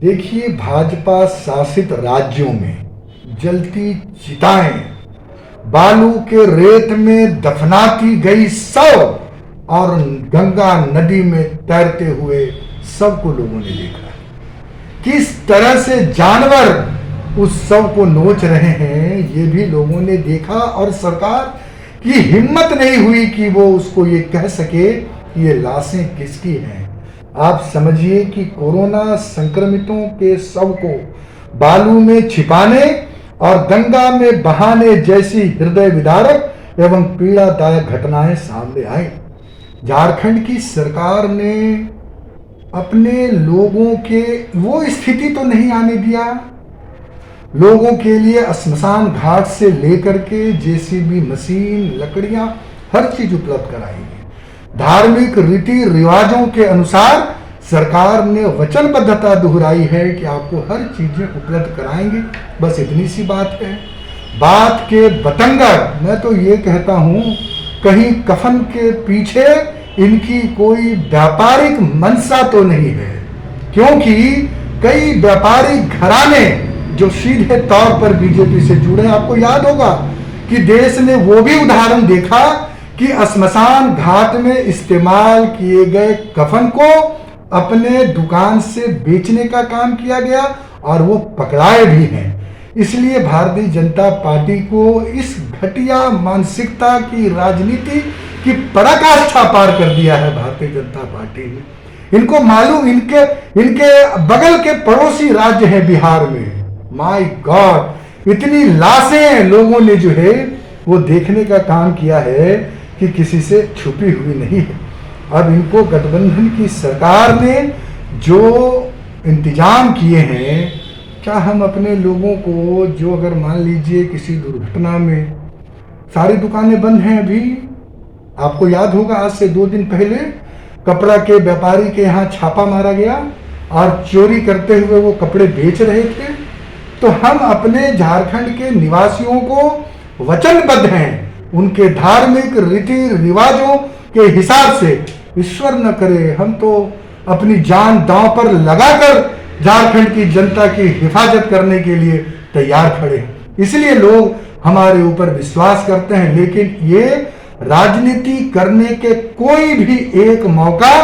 देखिए, भाजपा शासित राज्यों में जलती चिताएं, बालू के रेत में दफनाती गई शव और गंगा नदी में तैरते हुए सबको लोगों ने देखा। किस तरह से जानवर उस शव को नोच रहे हैं ये भी लोगों ने देखा, और सरकार की हिम्मत नहीं हुई कि वो उसको ये कह सके कि ये लाशें किसकी हैं। आप समझिए कि कोरोना संक्रमितों के शव को बालू में छिपाने और गंगा में बहाने जैसी हृदय विदारक एवं पीड़ादायक घटनाएं सामने आई। झारखंड की सरकार ने अपने लोगों के वो स्थिति तो नहीं आने दिया। लोगों के लिए श्मशान घाट से लेकर के जेसीबी मशीन, लकड़ियां, हर चीज उपलब्ध कराई गई। धार्मिक रीति रिवाजों के अनुसार सरकार ने वचनबद्धता दोहराई है कि आपको हर चीजें उपलब्ध कराएंगे। बस इतनी सी बात है। बात के बतंगड़, मैं तो ये कहता हूं कहीं कफन के पीछे इनकी कोई व्यापारिक मंशा तो नहीं है, क्योंकि कई व्यापारी घराने जो सीधे तौर पर बीजेपी से जुड़े, आपको याद होगा कि देश ने वो भी उदाहरण देखा कि श्मशान घाट में इस्तेमाल किए गए कफन को अपने दुकान से बेचने का काम किया गया और वो पकड़ाए भी हैं। इसलिए भारतीय जनता पार्टी को इस घटिया मानसिकता की राजनीति की पराकाष्ठा पार कर दिया है भारतीय जनता पार्टी ने। इनको मालूम, इनके बगल के पड़ोसी राज्य है बिहार में, माय गॉड, इतनी लाशें लोगों ने जो है वो देखने का काम किया है कि किसी से छुपी हुई नहीं है। अब इनको गठबंधन की सरकार ने जो इंतजाम किए हैं, क्या हम अपने लोगों को, जो अगर मान लीजिए किसी दुर्घटना में, सारी दुकानें बंद हैं अभी, आपको याद होगा आज से 2 दिन पहले कपड़ा के व्यापारी के यहाँ छापा मारा गया और चोरी करते हुए वो कपड़े बेच रहे थे। तो हम अपने झारखंड के निवासियों को वचनबद्ध हैं, उनके धार्मिक रीति रिवाजों के हिसाब से, ईश्वर न करे हम तो अपनी जान दांव पर लगाकर झारखंड की जनता की हिफाजत करने के लिए तैयार खड़े हैं। इसलिए लोग हमारे ऊपर विश्वास करते हैं, लेकिन ये राजनीति करने के कोई भी एक मौका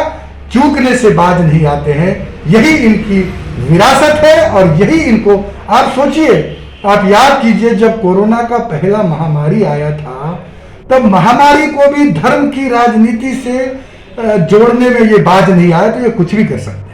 चूकने से बाज नहीं आते हैं। यही इनकी विरासत है और यही इनको, आप सोचिए, आप याद कीजिए जब कोरोना का पहला महामारी आया था, तब महामारी को भी धर्म की राजनीति से जोड़ने में ये बाज नहीं आया, तो ये कुछ भी कर सकते।